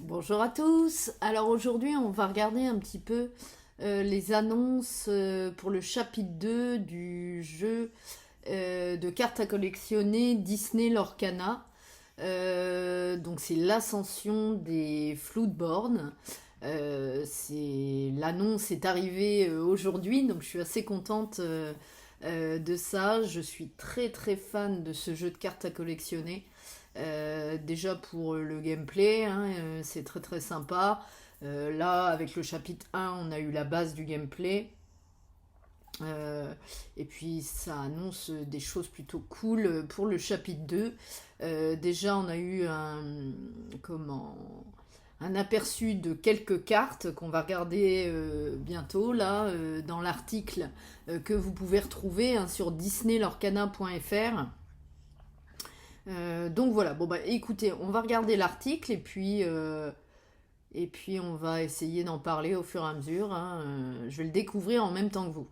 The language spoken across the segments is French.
Bonjour à tous. Alors aujourd'hui, on va regarder un petit peu les annonces pour le chapitre 2 du jeu de cartes à collectionner Disney Lorcana. Donc c'est l'ascension des Floodborn. L'annonce est arrivée aujourd'hui, donc je suis assez contente de ça. Je suis très très fan de ce jeu de cartes à collectionner. Déjà pour le gameplay, hein, c'est très très sympa. Là, avec le chapitre 1, on a eu la base du gameplay. Et puis ça annonce des choses plutôt cool pour le chapitre 2. Déjà, on a eu un aperçu de quelques cartes qu'on va regarder bientôt là dans l'article que vous pouvez retrouver hein, sur disneylorcana.fr. Donc voilà, bon bah écoutez, on va regarder l'article et puis on va essayer d'en parler au fur et à mesure. Hein. Je vais le découvrir en même temps que vous.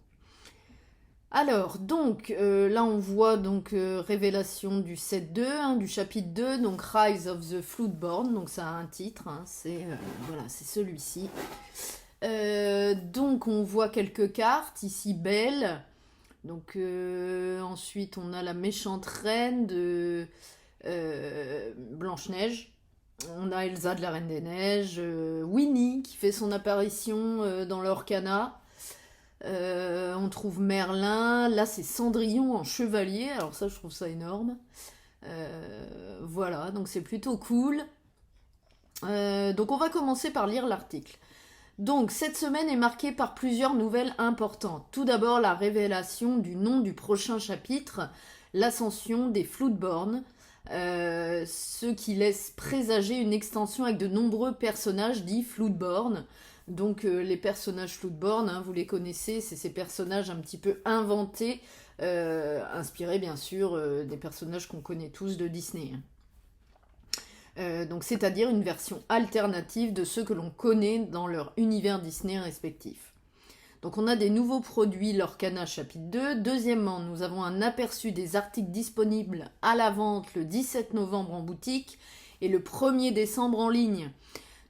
Alors, donc, là on voit donc révélation du set 2, hein, du chapitre 2, donc Rise of the Floodborn, donc ça a un titre, hein, voilà, c'est celui-ci. Donc on voit quelques cartes, ici belle. Donc ensuite on a la méchante reine de Blanche-Neige. On a Elsa de la Reine des Neiges, Winnie qui fait son apparition dans l'Orcana. On trouve Merlin, là c'est Cendrillon en chevalier, alors ça je trouve ça énorme. Voilà, donc c'est plutôt cool. Donc on va commencer par lire l'article. Donc, cette semaine est marquée par plusieurs nouvelles importantes. Tout d'abord, la révélation du nom du prochain chapitre, l'ascension des Floodborn, ce qui laisse présager une extension avec de nombreux personnages dits Floodborn. Donc, les personnages Floodborn, hein, vous les connaissez, c'est ces personnages un petit peu inventés, inspirés bien sûr des personnages qu'on connaît tous de Disney. Donc c'est-à-dire une version alternative de ceux que l'on connaît dans leur univers Disney respectif. Donc on a des nouveaux produits Lorcana chapitre 2. Deuxièmement, nous avons un aperçu des articles disponibles à la vente le 17 novembre en boutique et le 1er décembre en ligne.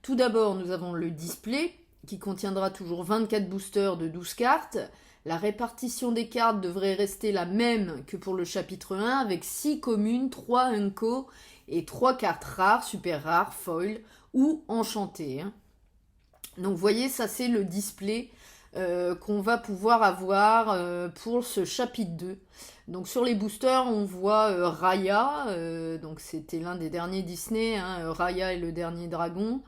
Tout d'abord, nous avons le display qui contiendra toujours 24 boosters de 12 cartes. La répartition des cartes devrait rester la même que pour le chapitre 1 avec 6 communes, 3 unco et 3 cartes rares, super rares, foil ou enchantées. Hein. Donc vous voyez, ça c'est le display qu'on va pouvoir avoir pour ce chapitre 2. Donc sur les boosters, on voit Raya, donc c'était l'un des derniers Disney, hein, Raya et le dernier dragon.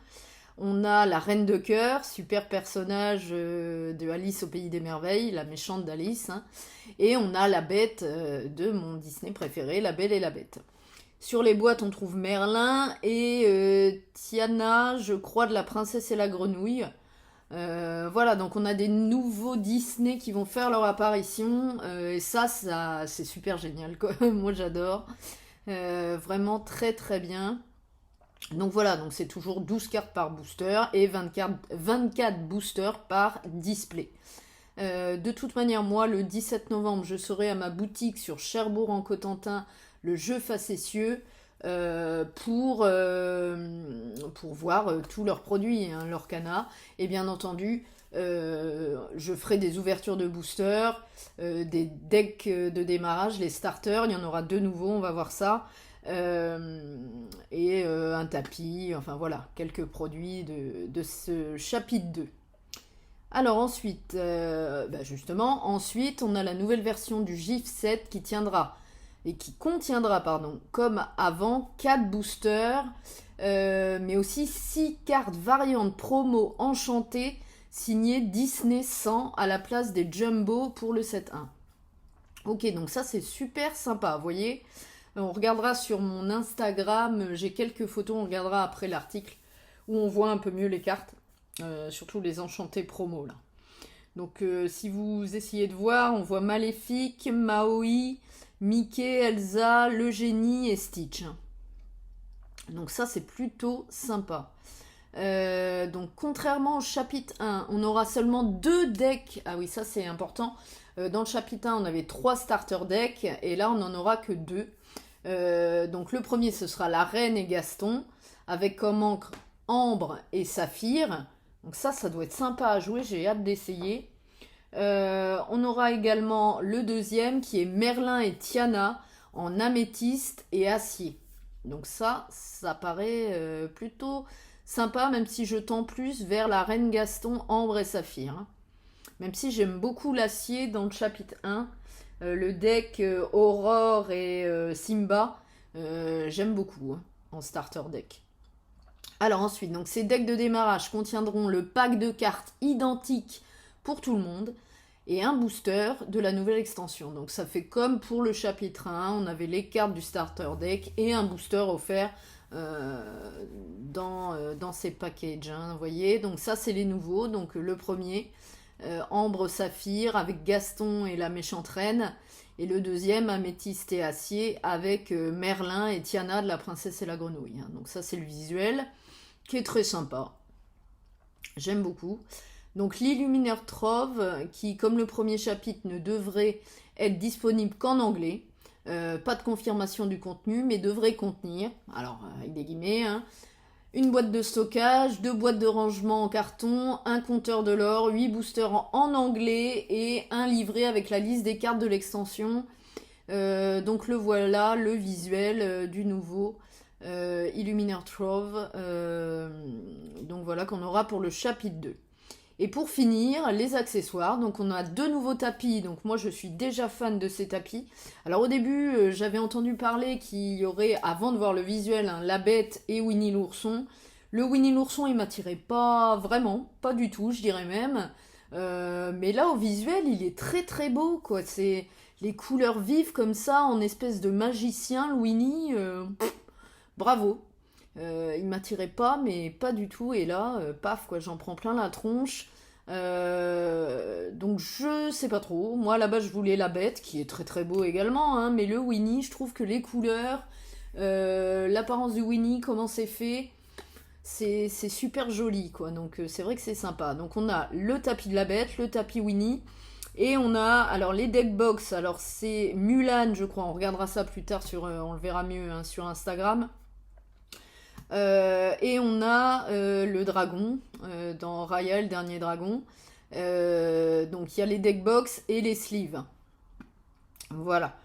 On a la Reine de Cœur, super personnage de Alice au Pays des Merveilles, la méchante d'Alice. Hein. Et on a la bête de mon Disney préféré, La Belle et la Bête. Sur les boîtes, on trouve Merlin et Tiana, je crois, de La Princesse et la Grenouille. Voilà, donc on a des nouveaux Disney qui vont faire leur apparition. Et ça c'est super génial, quoi. Moi, j'adore. Vraiment très, très bien. Donc voilà, donc c'est toujours 12 cartes par booster et 24 boosters par display. De toute manière, moi, le 17 novembre, je serai à ma boutique sur Cherbourg-en-Cotentin, le jeu facétieux, pour voir tous leurs produits, hein, Lorcana. Et bien entendu, je ferai des ouvertures de boosters, des decks de démarrage, les starters, il y en aura 2 nouveaux, on va voir ça. Et un tapis, enfin voilà, quelques produits de ce chapitre 2. Alors ensuite, justement, ensuite on a la nouvelle version du GIF 7 qui contiendra, comme avant, 4 boosters, mais aussi 6 cartes variantes promo enchantées signées Disney 100 à la place des Jumbo pour le set 1. Ok, donc ça c'est super sympa, vous voyez. On regardera sur mon Instagram, j'ai quelques photos, on regardera après l'article où on voit un peu mieux les cartes, surtout les enchantés promo là. Donc si vous essayez de voir, on voit Maléfique, Maui, Mickey, Elsa, le génie et Stitch. Donc ça c'est plutôt sympa. Donc contrairement au chapitre 1, on aura seulement 2 decks. Ah oui, ça c'est important. Dans le chapitre 1, on avait 3 starter decks et là on n'en aura que 2. Donc le premier ce sera la reine et Gaston avec comme encre Ambre et Saphir. Donc ça doit être sympa à jouer, j'ai hâte d'essayer. On aura également le deuxième qui est Merlin et Tiana en améthyste et acier. Donc ça paraît plutôt sympa, même si je tends plus vers la Reine Gaston, Ambre et Saphir. Hein. Même si j'aime beaucoup l'acier dans le chapitre 1, le deck Aurore et Simba, j'aime beaucoup hein, en starter deck. Alors ensuite, donc ces decks de démarrage contiendront le pack de cartes identiques pour tout le monde et un booster de la nouvelle extension. Donc ça fait comme pour le chapitre 1, on avait les cartes du starter deck et un booster offert dans ces packages. Hein, vous voyez, donc ça c'est les nouveaux. Donc le premier, Ambre Saphir avec Gaston et la méchante reine. Et le deuxième, Améthyste et Acier avec Merlin et Tiana de la princesse et la grenouille. Hein. Donc ça c'est le visuel qui est très sympa. J'aime beaucoup. Donc l'Illuminator Trove, qui comme le premier chapitre ne devrait être disponible qu'en anglais, pas de confirmation du contenu, mais devrait contenir, alors avec des guillemets, hein, une boîte de stockage, 2 boîtes de rangement en carton, un compteur de l'or, 8 boosters en anglais et un livret avec la liste des cartes de l'extension. Donc le voilà, le visuel du nouveau Illuminator Trove. Donc voilà qu'on aura pour le chapitre 2. Et pour finir, les accessoires. Donc on a 2 nouveaux tapis. Donc moi je suis déjà fan de ces tapis. Alors au début, j'avais entendu parler qu'il y aurait, avant de voir le visuel, La Bête et Winnie l'ourson. Le Winnie l'ourson, il m'attirait pas vraiment, pas du tout, je dirais même. Mais là au visuel, il est très très beau, quoi. C'est les couleurs vives comme ça, en espèce de magicien, le Winnie. Bravo. Il m'attirait pas, mais pas du tout. Et là, paf, quoi, j'en prends plein la tronche. Donc je sais pas trop. Moi là-bas, je voulais la bête, qui est très très beau également. Hein, mais le Winnie, je trouve que les couleurs, l'apparence du Winnie, comment c'est fait, c'est super joli, quoi. Donc c'est vrai que c'est sympa. Donc on a le tapis de la bête, le tapis Winnie. Et on a, alors les deck box, alors c'est Mulan, je crois. On regardera ça plus tard, on le verra mieux hein, sur Instagram. Et on a le dragon dans Raya, le dernier dragon. Donc il y a les deck box et les sleeves. Voilà.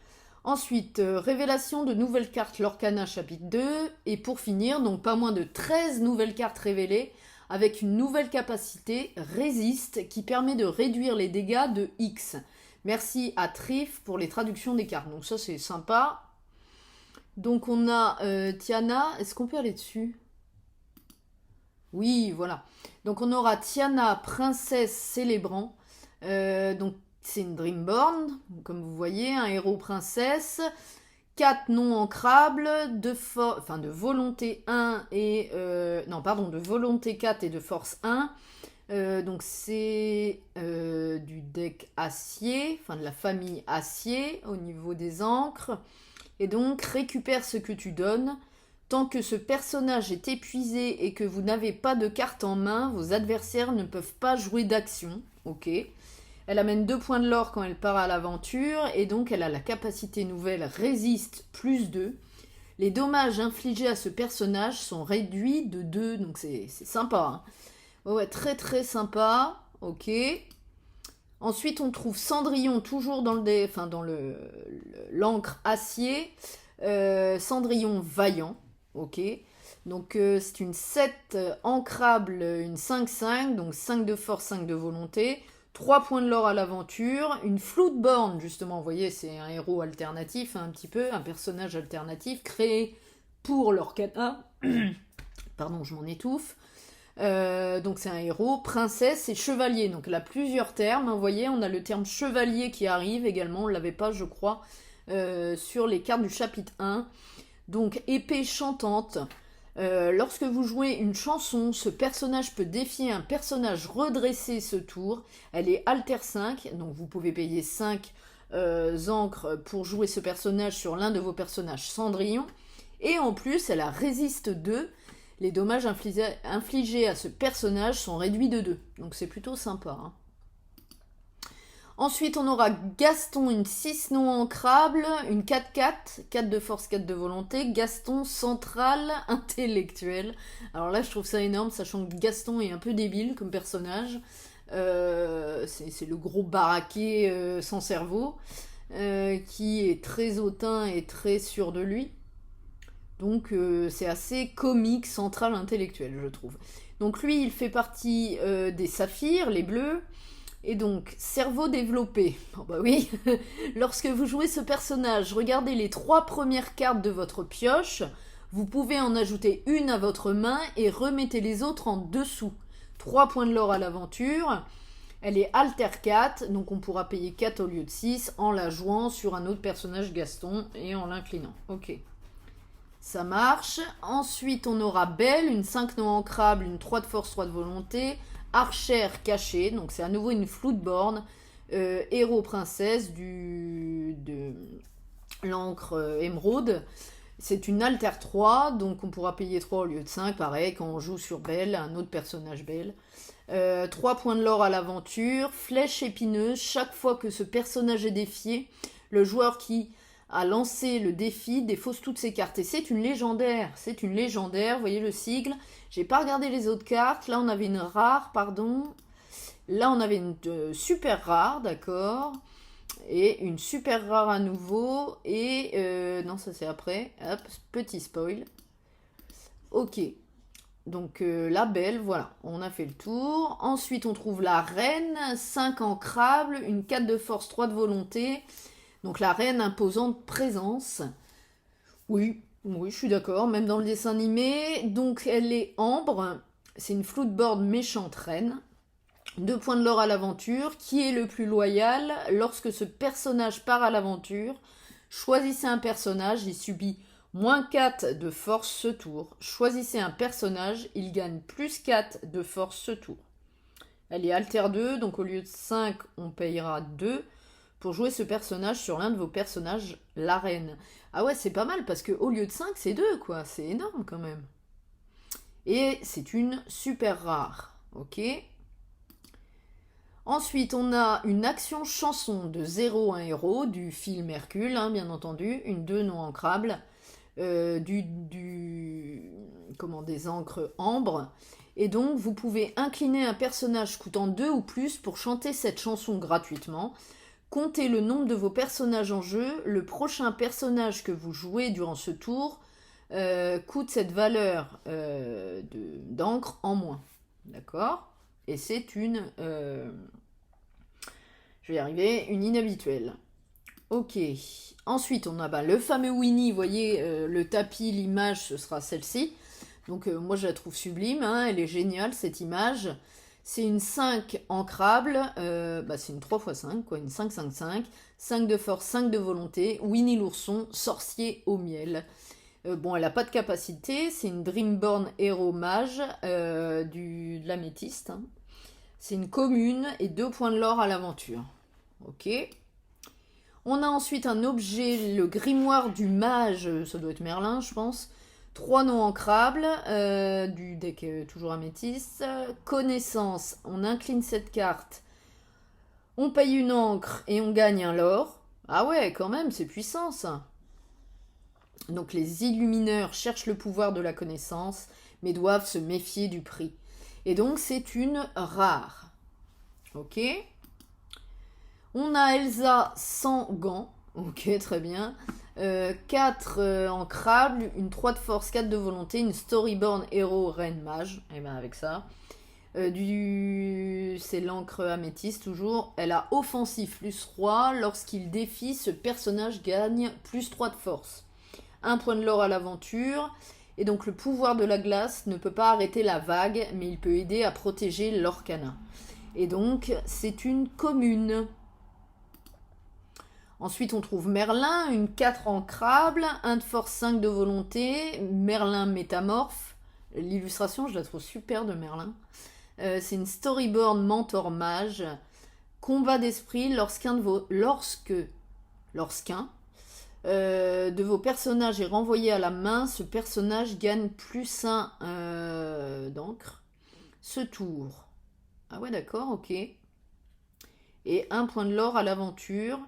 Ensuite, révélation de nouvelles cartes Lorcana chapitre 2. Et pour finir, donc pas moins de 13 nouvelles cartes révélées avec une nouvelle capacité résiste qui permet de réduire les dégâts de X. Merci à Trif pour les traductions des cartes. Donc ça c'est sympa. Donc on a Tiana, est-ce qu'on peut aller dessus? Oui, voilà. Donc on aura Tiana, princesse célébrant. Donc c'est une Dreamborn, comme vous voyez, un héros princesse. 4 non ancrables, de volonté 1 et... de volonté 4 et de force 1. Donc c'est du deck acier, enfin de la famille acier au niveau des encres. Et donc, récupère ce que tu donnes. Tant que ce personnage est épuisé et que vous n'avez pas de carte en main, vos adversaires ne peuvent pas jouer d'action. Ok. Elle amène 2 points de l'or quand elle part à l'aventure. Et donc, elle a la capacité nouvelle Résiste plus 2. Les dommages infligés à ce personnage sont réduits de 2. Donc, c'est sympa. Hein. Ouais, très très sympa. Ok. Ensuite, on trouve Cendrillon, toujours dans l'encre acier. Cendrillon vaillant. Ok. Donc, c'est une 7 ancrable, une 5-5. Donc, 5 de force, 5 de volonté. 3 points de l'or à l'aventure. Une Floodborn, justement. Vous voyez, c'est un héros alternatif, un petit peu. Un personnage alternatif créé pour Lorcana. Pardon, je m'en étouffe. Donc c'est un héros, princesse et chevalier. Donc elle a plusieurs termes. Vous voyez, on a le terme chevalier qui arrive également. On ne l'avait pas, je crois, sur les cartes du chapitre 1. Donc épée chantante. Lorsque vous jouez une chanson, ce personnage peut défier un personnage redressé ce tour. Elle est alter 5, donc vous pouvez payer 5 encres pour jouer ce personnage sur l'un de vos personnages Cendrillon. Et en plus, elle a résiste 2. Les dommages infligés à ce personnage sont réduits de 2. Donc c'est plutôt sympa. Hein. Ensuite, on aura Gaston, une 6 non ancrable, une 4-4, 4 de force, 4 de volonté. Gaston central intellectuel. Alors là, je trouve ça énorme, sachant que Gaston est un peu débile comme personnage. C'est le gros baraqué sans cerveau, qui est très hautain et très sûr de lui. Donc c'est assez comique, central intellectuel, je trouve. Donc lui, il fait partie des saphirs, les bleus. Et donc, cerveau développé. Oh bah oui, lorsque vous jouez ce personnage, regardez les 3 premières cartes de votre pioche. Vous pouvez en ajouter une à votre main et remettez les autres en dessous. 3 points de l'or à l'aventure. Elle est alter 4, donc on pourra payer 4 au lieu de 6 en la jouant sur un autre personnage Gaston et en l'inclinant. Ok. Ça marche. Ensuite, on aura Belle, une 5 non ancrable, une 3 de force, 3 de volonté. Archère cachée, donc c'est à nouveau une floodborn, héros princesse de l'encre émeraude. C'est une alter 3, donc on pourra payer 3 au lieu de 5, pareil, quand on joue sur Belle, un autre personnage Belle. 3 points de l'or à l'aventure, flèche épineuse, chaque fois que ce personnage est défié, le joueur qui a lancé le défi défausse toutes ses cartes. Et c'est une légendaire, vous voyez le sigle. J'ai pas regardé les autres cartes, là on avait une rare, pardon. Là on avait une super rare, d'accord. Et une super rare à nouveau. Et non, ça c'est après. Hop, petit spoil. Ok. Donc la Belle, voilà, on a fait le tour. Ensuite on trouve la reine, 5 ancrables, une 4 de force, 3 de volonté. Donc la reine imposante présence. Oui, je suis d'accord, même dans le dessin animé. Donc elle est ambre, c'est une floodboard méchante reine. 2 points de l'or à l'aventure. Qui est le plus loyal? Lorsque ce personnage part à l'aventure, choisissez un personnage, il subit moins 4 de force ce tour. Choisissez un personnage, il gagne plus 4 de force ce tour. Elle est alter 2, donc au lieu de 5, on payera 2 pour jouer ce personnage sur l'un de vos personnages, la reine. Ah ouais, c'est pas mal, parce qu'au lieu de 5, c'est 2, quoi. C'est énorme, quand même. Et c'est une super rare. Ok. Ensuite, on a une action chanson de 0 1 héros, du film Hercule, hein, bien entendu. Une 2 non ancrable. Des encres ambre. Et donc, vous pouvez incliner un personnage coûtant 2 ou plus pour chanter cette chanson gratuitement. Comptez le nombre de vos personnages en jeu. Le prochain personnage que vous jouez durant ce tour coûte cette valeur d'encre en moins. D'accord? Et c'est une... je vais y arriver, une inhabituelle. Ok. Ensuite, on a le fameux Winnie. Vous voyez, le tapis, l'image, ce sera celle-ci. Donc moi, je la trouve sublime. Hein, elle est géniale, cette image. C'est une 5 ancrable, c'est une 3x5, quoi, une 5-5-5, 5 de force, 5 de volonté, Winnie l'ourson, sorcier au miel. Bon, elle n'a pas de capacité, c'est une Dreamborn héros mage de l'améthyste. Hein. C'est une commune et 2 points de l'or à l'aventure. Ok. On a ensuite un objet, le grimoire du mage, ça doit être Merlin, je pense. 3 non ancrables, du deck toujours améthyste. Connaissance, on incline cette carte, on paye une encre et on gagne un lore. Ah ouais, quand même, c'est puissant ça. Donc les illumineurs cherchent le pouvoir de la connaissance, mais doivent se méfier du prix. Et donc c'est une rare. Ok. On a Elsa sans gants. Ok, très bien. 4 ancrables, une 3 de force, 4 de volonté, une Storyborn héros reine mage. Et bien avec ça. C'est l'encre améthyste toujours. Elle a offensif plus roi. Lorsqu'il défie, ce personnage gagne plus 3 de force. 1 point de l'or à l'aventure. Et donc le pouvoir de la glace ne peut pas arrêter la vague, mais il peut aider à protéger l'Orcana. Et donc c'est une commune. Ensuite, on trouve Merlin, une 4 ancrable, 1 de force, 5 de volonté, Merlin métamorphe. L'illustration, je la trouve super de Merlin. C'est une storyboard mentor mage. Combat d'esprit, lorsqu'un de vos personnages est renvoyé à la main, ce personnage gagne plus 1 d'encre. Ce tour. Ah ouais, d'accord, ok. Et un point de l'or à l'aventure.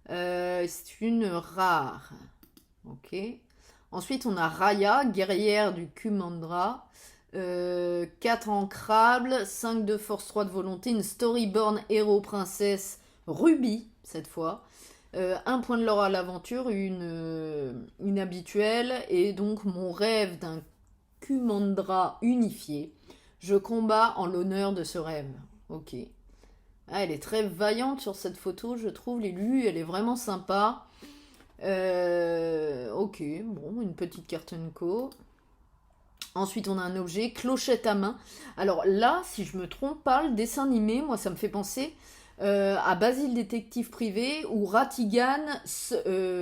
C'est une rare. Ok. Ensuite, on a Raya, guerrière du Kumandra. 4 ancrables, 5 de force, 3 de volonté, une Storyborn héros princesse Ruby, cette fois. Un point de l'or à l'aventure, une habituelle, et donc mon rêve d'un Kumandra unifié. Je combats en l'honneur de ce rêve. Ok. Ah, elle est très vaillante sur cette photo, je trouve. L'élu, elle est vraiment sympa. Ok, bon, une petite carte Co. Ensuite, on a un objet, clochette à main. Alors là, si je me trompe pas, le dessin animé, moi, ça me fait penser à Basile détective privé, où Ratigan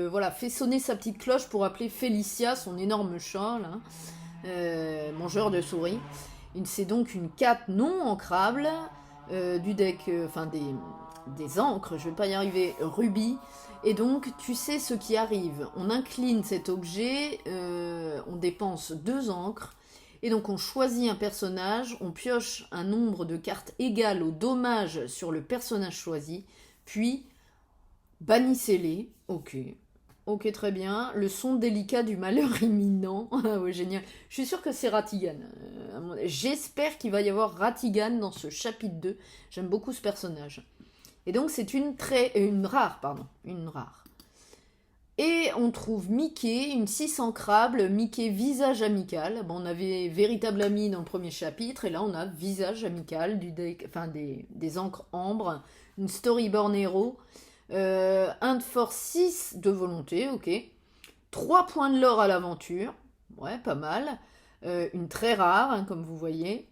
voilà, fait sonner sa petite cloche pour appeler Félicia, son énorme chat, là, mangeur de souris. C'est donc une 4 non ancrable du deck, enfin des encres, je vais pas y arriver, Ruby. Et donc, tu sais ce qui arrive. On incline cet objet, on dépense 2 encres, et donc on choisit un personnage, on pioche un nombre de cartes égal au dommage sur le personnage choisi, puis bannissez-les. Ok. Ok, très bien. Le son délicat du malheur imminent. Ah ouais, génial. Je suis sûre que c'est Ratigan. J'espère qu'il va y avoir Ratigan dans ce chapitre 2. J'aime beaucoup ce personnage. Et donc c'est une rare, pardon. Une rare. Et on trouve Mickey, une 6 ancrable, Mickey visage amical. Bon, on avait véritable ami dans le premier chapitre, et là on a visage amical du deck, enfin des encres ambre, une Storyborn héros, 1 de force, 6 de volonté, ok. 3 points de l'or à l'aventure, ouais, pas mal. Une très rare, hein, comme vous voyez.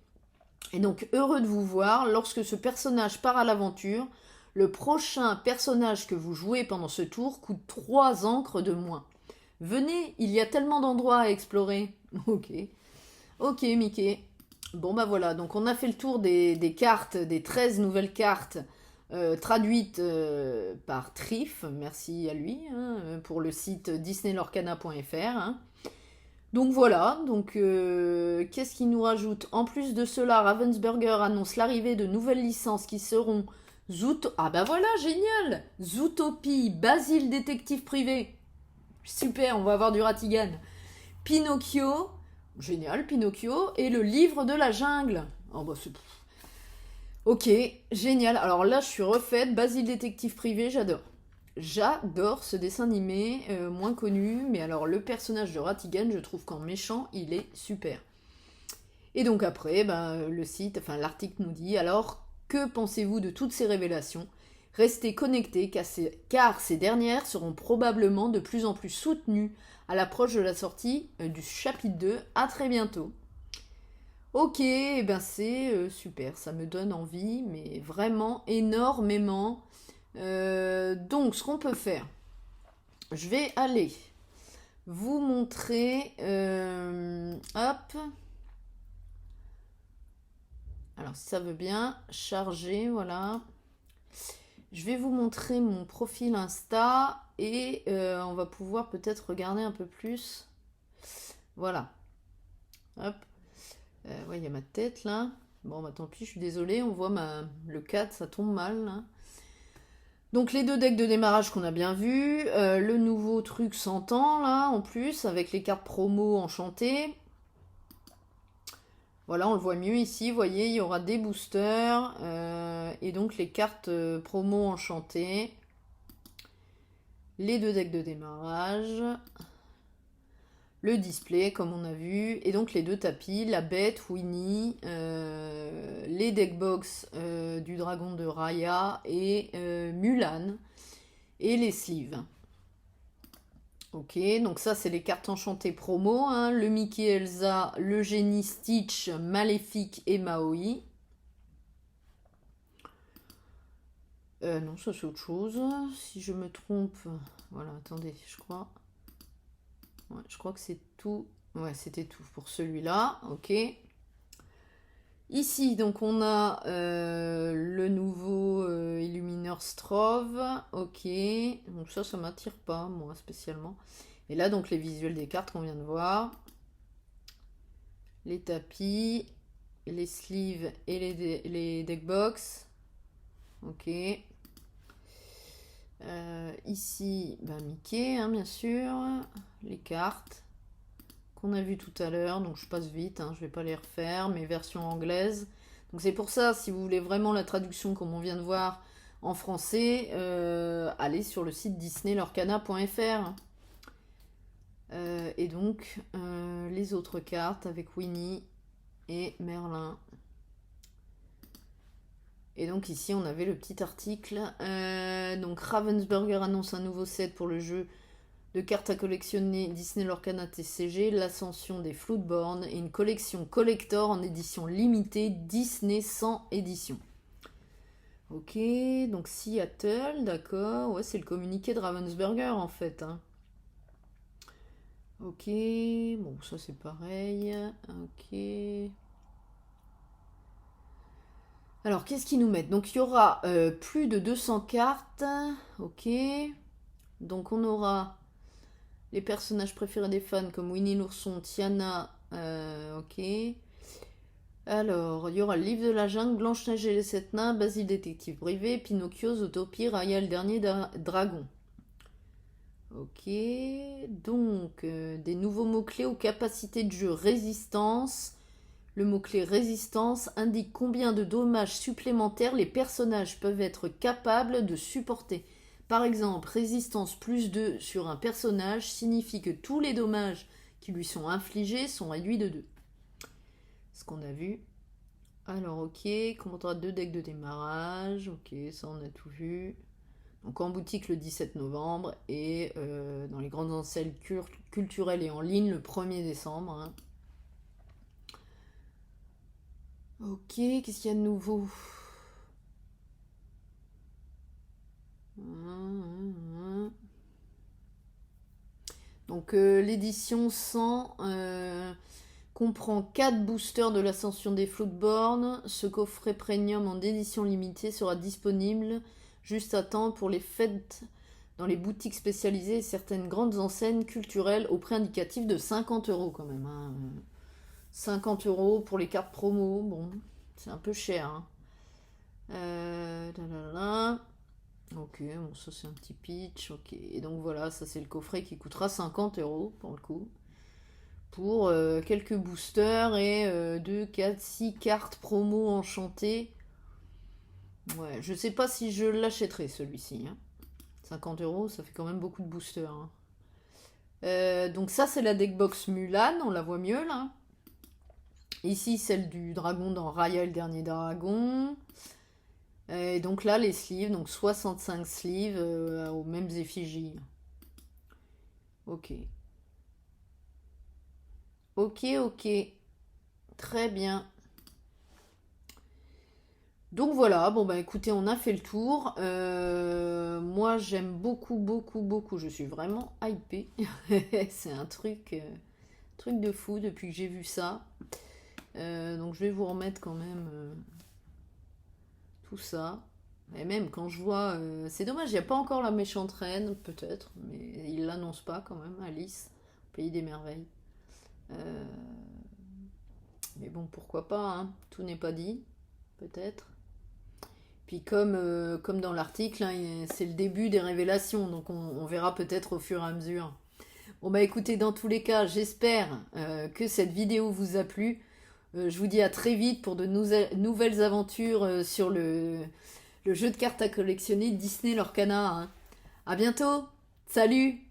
Et donc, heureux de vous voir, lorsque ce personnage part à l'aventure, le prochain personnage que vous jouez pendant ce tour coûte 3 encres de moins. Venez, il y a tellement d'endroits à explorer. Ok. Ok, Mickey. Bon, bah voilà, donc on a fait le tour des cartes, des 13 nouvelles cartes traduites par Triff. Merci à lui, hein, pour le site disneylorcana.fr. Hein. Donc voilà, donc qu'est-ce qu'il nous rajoute? En plus de cela, Ravensburger annonce l'arrivée de nouvelles licences qui seront Ah bah voilà, génial! Zootopie, Basile détective privé. Super, on va avoir du Ratigan. Pinocchio, génial, Pinocchio, et le livre de la jungle. Oh bah c'est... Ok, génial. Alors là, je suis refaite. Basile détective privé, j'adore. J'adore ce dessin animé, moins connu, mais alors le personnage de Ratigan, je trouve qu'en méchant, il est super. Et donc après, ben, le site, enfin l'article nous dit, alors que pensez-vous de toutes ces révélations? Restez connectés car ces dernières seront probablement de plus en plus soutenues à l'approche de la sortie du chapitre 2. À très bientôt. Ok, eh ben c'est super, ça me donne envie, mais vraiment énormément. Donc, ce qu'on peut faire, je vais aller vous montrer. Hop. Alors, si ça veut bien, charger, voilà. Je vais vous montrer mon profil Insta et on va pouvoir peut-être regarder un peu plus. Voilà. Hop. Ouais, il y a ma tête là. Bon, bah tant pis, je suis désolée. On voit le 4, ça tombe mal là. Donc les 2 decks de démarrage qu'on a bien vus, le nouveau truc 100 ans là en plus avec les cartes promo enchantées. Voilà, on le voit mieux ici, vous voyez, il y aura des boosters et donc les cartes promo enchantées. Les 2 decks de démarrage. Le display comme on a vu, et donc les 2 tapis, la bête, Winnie, les deckbox du dragon de Raya et Mulan, et les sleeves. Ok, donc ça c'est les cartes enchantées promo, hein, le Mickey Elsa, le génie Stitch, Maléfique et Maui. Non, ça c'est autre chose, si je me trompe, voilà, attendez, je crois... Ouais, je crois que c'est tout. Ouais, c'était tout pour celui-là. Ok. Ici, donc, on a le nouveau Illumineur Strove. Ok. Donc ça m'attire pas, moi, spécialement. Et là, donc, les visuels des cartes qu'on vient de voir. Les tapis, les sleeves et les deckbox. Ok. Ici, Mickey, hein, bien sûr. Les cartes qu'on a vues tout à l'heure. Donc je passe vite, hein, je vais pas les refaire. Mes versions anglaises. Donc c'est pour ça, si vous voulez vraiment la traduction comme on vient de voir en français, allez sur le site disneylorcana.fr. Et donc les autres cartes avec Winnie et Merlin. Et donc ici on avait le petit article. Donc Ravensburger annonce un nouveau set pour le jeu de cartes à collectionner Disney Lorcana TCG, l'ascension des Floodborn et une collection collector en édition limitée Disney sans édition. Ok, donc Seattle, d'accord. Ouais, c'est le communiqué de Ravensburger en fait. Hein. Ok, bon, ça c'est pareil. Ok. Alors, qu'est-ce qu'ils nous mettent? Donc, il y aura plus de 200 cartes. Ok. Donc, on aura les personnages préférés des fans comme Winnie l'ourson, Tiana. Ok. Alors, il y aura le livre de la jungle, Blanche-Neige et les 7 nains, Basile détective privé, Pinocchio, Zootopie, Raya le dernier dragon. Ok, donc des nouveaux mots-clés aux capacités de jeu résistance. Le mot-clé résistance indique combien de dommages supplémentaires les personnages peuvent être capables de supporter. Par exemple, résistance plus 2 sur un personnage signifie que tous les dommages qui lui sont infligés sont réduits de 2. Ce qu'on a vu. Alors ok, commentera 2 decks de démarrage. Ok, ça on a tout vu. Donc en boutique le 17 novembre et dans les grandes enseignes culturelles et en ligne le 1er décembre. Hein. Ok, qu'est-ce qu'il y a de nouveau? Donc l'édition 100 comprend 4 boosters de l'ascension des Floodborn. Ce coffret premium en édition limitée sera disponible juste à temps pour les fêtes dans les boutiques spécialisées et certaines grandes enseignes culturelles au prix indicatif de 50 € quand même. Hein. 50 € pour les cartes promo, bon, c'est un peu cher. Hein. Ok, bon, ça c'est un petit pitch. Ok, et donc voilà, ça c'est le coffret qui coûtera 50 € pour le coup. Pour quelques boosters et 2, 4, 6 cartes promo enchantées. Ouais, je sais pas si je l'achèterai celui-ci. Hein. 50 €, ça fait quand même beaucoup de boosters. Hein. Donc ça c'est la deckbox Mulan, on la voit mieux là. Ici celle du dragon dans Raya le dernier dragon. Et donc là les sleeves, donc 65 sleeves aux mêmes effigies. Ok. Ok, ok. Très bien. Donc voilà, bon bah écoutez, on a fait le tour. Moi j'aime beaucoup, beaucoup, beaucoup. Je suis vraiment hypée. C'est un truc de fou depuis que j'ai vu ça. Donc je vais vous remettre quand même tout ça. Et même quand je vois... c'est dommage, il n'y a pas encore la méchante reine, peut-être. Mais il l'annonce pas quand même, Alice, au pays des merveilles. Mais bon, pourquoi pas, hein. Tout n'est pas dit, peut-être. Puis comme dans l'article, hein, c'est le début des révélations, donc on verra peut-être au fur et à mesure. Bon bah écoutez, dans tous les cas, j'espère que cette vidéo vous a plu. Je vous dis à très vite pour de nouvelles aventures sur le jeu de cartes à collectionner Disney Lorcana. Hein. À bientôt. Salut.